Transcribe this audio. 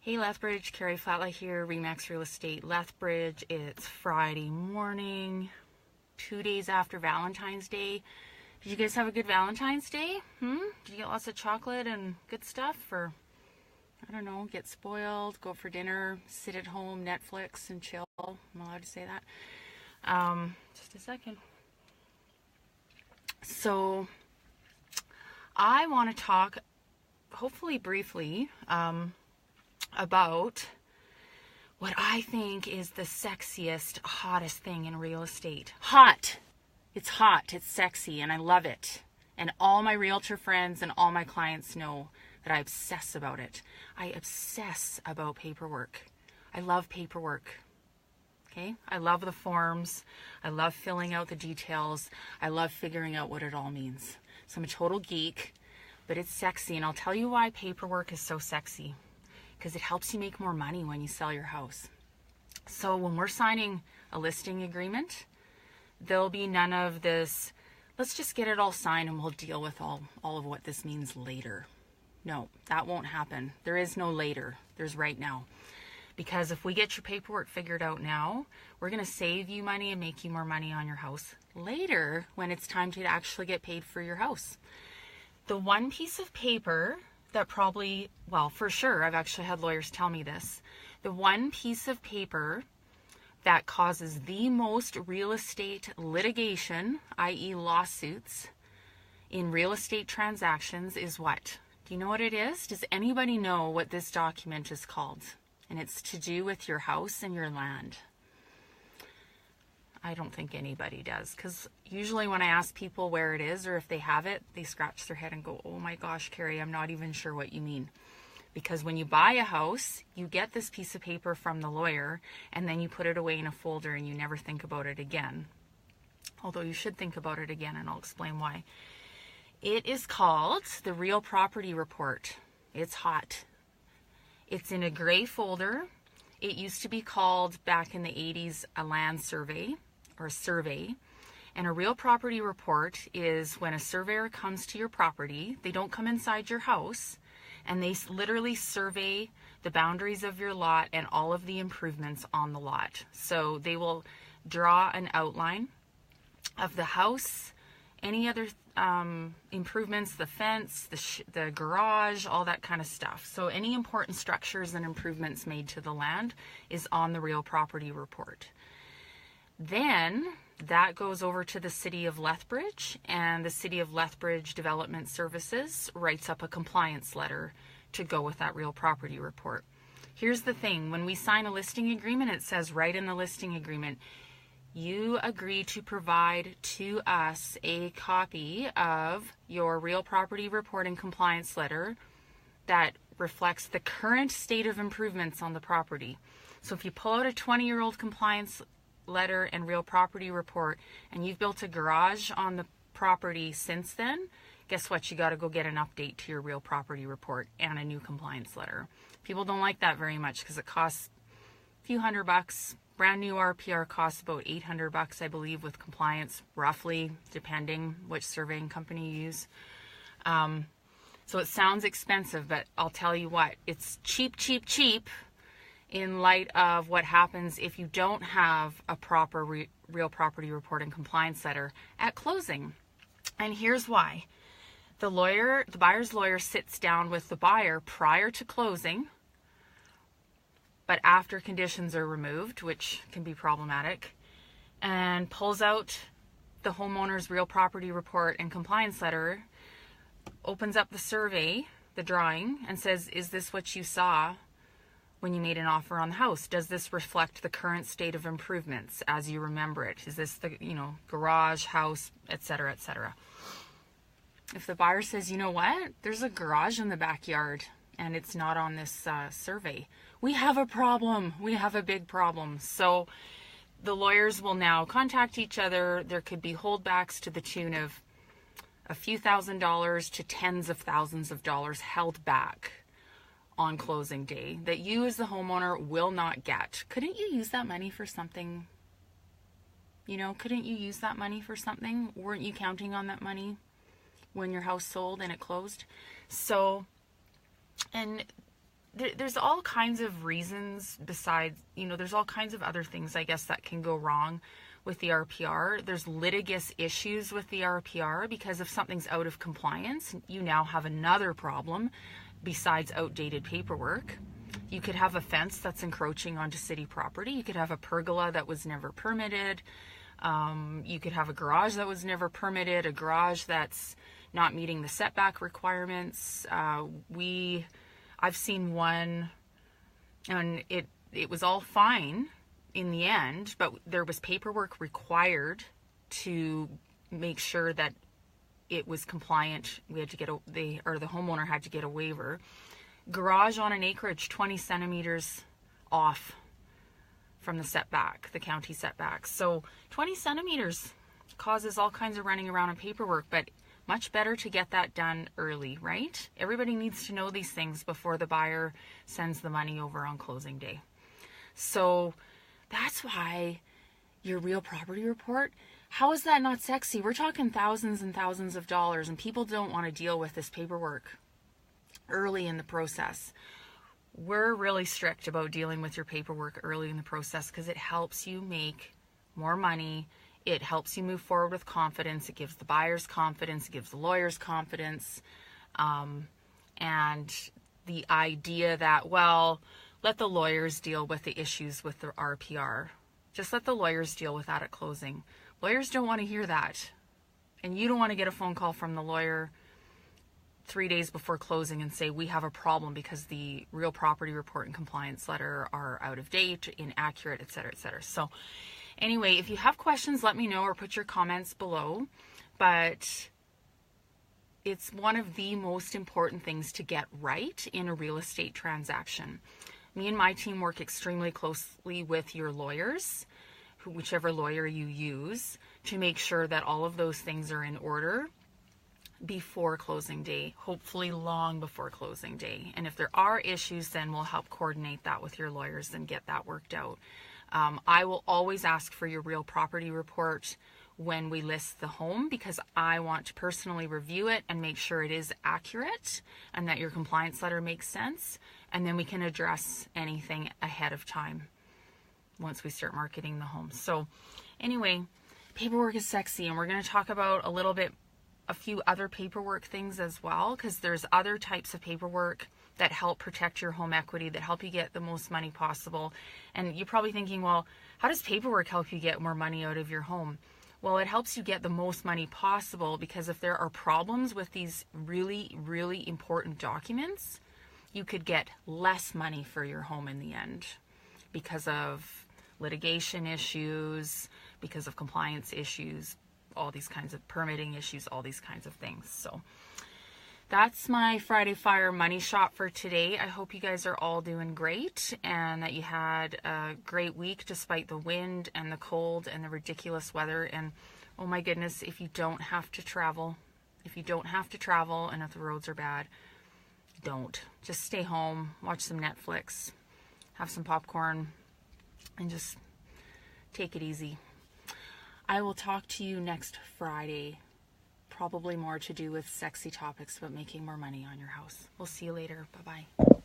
Hey Lethbridge, Karri Flatla here, Remax Real Estate, Lethbridge. It's Friday morning, 2 days after Valentine's Day. Did you guys have a good Valentine's Day? Did you get lots of chocolate and good stuff? Or, I don't know, get spoiled, go for dinner, sit at home, Netflix and chill? I'm allowed to say that. Just a second. So, I want to talk, hopefully briefly, about what I think is the sexiest, hottest thing in real estate. Hot! It's hot, it's sexy, and I love it. And all my realtor friends and all my clients know that I obsess about it. I obsess about paperwork. I love paperwork. Okay? I love the forms. I love filling out the details. I love figuring out what it all means. So I'm a total geek, but it's sexy, and I'll tell you why paperwork is so sexy. Because it helps you make more money when you sell your house. So when we're signing a listing agreement, there'll be none of this, let's just get it all signed and we'll deal with all of what this means later. No, that won't happen. There is no later. There's right now. Because if we get your paperwork figured out now, we're going to save you money and make you more money on your house later when it's time to actually get paid for your house. The one piece of paper that probably, well, for sure, I've actually had lawyers tell me this. The one piece of paper that causes the most real estate litigation, i.e. lawsuits, in real estate transactions is what? Do you know what it is? Does anybody know what this document is called? And it's to do with your house and your land. I don't think anybody does, because usually when I ask people where it is or if they have it, they scratch their head and go, oh my gosh, Karri, I'm not even sure what you mean. Because when you buy a house, you get this piece of paper from the lawyer and then you put it away in a folder and you never think about it again. Although you should think about it again, and I'll explain why. It is called the Real Property Report. It's hot. It's in a gray folder. It used to be called, back in the 80s, a land survey. Or a survey. And a real property report is when a surveyor comes to your property, they don't come inside your house, and they literally survey the boundaries of your lot and all of the improvements on the lot. So they will draw an outline of the house, any other improvements, the fence, the garage, all that kind of stuff. So any important structures and improvements made to the land is on the real property report. Then that goes over to the City of Lethbridge, and the City of Lethbridge Development Services writes up a compliance letter to go with that real property report. Here's the thing, when we sign a listing agreement, it says right in the listing agreement, you agree to provide to us a copy of your real property report and compliance letter that reflects the current state of improvements on the property. So if you pull out a 20-year-old compliance letter and real property report and you've built a garage on the property since then, guess what? You got to go get an update to your real property report and a new compliance letter. People don't like that very much because it costs a few $100. Brand new RPR costs about $800, I believe, with compliance, roughly, depending which surveying company you use. So it sounds expensive, but I'll tell you what, it's cheap, cheap, cheap in light of what happens if you don't have a proper real property report and compliance letter at closing. And here's why. The buyer's lawyer sits down with the buyer prior to closing, but after conditions are removed, which can be problematic, and pulls out the homeowner's real property report and compliance letter, opens up the survey, the drawing, and says, is this what you saw when you made an offer on the house? Does this reflect the current state of improvements as you remember it? Is this the, garage, house, etc., etc.? If the buyer says, you know what, there's a garage in the backyard and it's not on this survey, we have a problem. We have a big problem. So the lawyers will now contact each other. There could be holdbacks to the tune of a few $1,000s to tens of thousands of dollars held back on closing day that you as the homeowner will not get. Couldn't you use that money for something? Couldn't you use that money for something? Weren't you counting on that money when your house sold and it closed? So, and there's all kinds of reasons besides, there's all kinds of other things, I guess, that can go wrong with the RPR. There's litigious issues with the RPR because if something's out of compliance, you now have another problem besides outdated paperwork. You could have a fence that's encroaching onto city property. You could have a pergola that was never permitted. You could have a garage that was never permitted, a garage that's not meeting the setback requirements. I've seen one, and it was all fine in the end, but there was paperwork required to make sure that it was compliant. We had to get the homeowner had to get a waiver. Garage on an acreage 20 centimeters off from the setback, the county setback. So 20 centimeters causes all kinds of running around on paperwork, but much better to get that done early, right? Everybody needs to know these things before the buyer sends the money over on closing day. So that's why your real property report, how is that not sexy? We're talking thousands and thousands of dollars, and people don't want to deal with this paperwork early in the process. We're really strict about dealing with your paperwork early in the process because it helps you make more money. It helps you move forward with confidence. It gives the buyers confidence. It gives the lawyers confidence. And the idea that, well, let the lawyers deal with the issues with the RPR. Just let the lawyers deal with that at closing. Lawyers don't want to hear that. And you don't want to get a phone call from the lawyer 3 days before closing and say, we have a problem because the real property report and compliance letter are out of date, inaccurate, etc., etc. So anyway, if you have questions, let me know or put your comments below. But it's one of the most important things to get right in a real estate transaction. Me and my team work extremely closely with your lawyers, whichever lawyer you use, to make sure that all of those things are in order before closing day, hopefully long before closing day. And if there are issues, then we'll help coordinate that with your lawyers and get that worked out. I will always ask for your real property report when we list the home because I want to personally review it and make sure it is accurate and that your compliance letter makes sense. And then we can address anything ahead of time once we start marketing the home. So anyway, paperwork is sexy, and we're going to talk about a few other paperwork things as well, because there's other types of paperwork that help protect your home equity, that help you get the most money possible. And you're probably thinking, well, how does paperwork help you get more money out of your home? Well, it helps you get the most money possible because if there are problems with these really, really important documents, you could get less money for your home in the end because of litigation issues, because of compliance issues, all these kinds of permitting issues, all these kinds of things. So that's my Friday Fire money shot for today. I hope you guys are all doing great and that you had a great week despite the wind and the cold and the ridiculous weather. And oh my goodness, if you don't have to travel and if the roads are bad, don't. Just stay home, watch some Netflix, have some popcorn, and just take it easy. I will talk to you next Friday. Probably more to do with sexy topics about making more money on your house. We'll see you later. Bye-bye.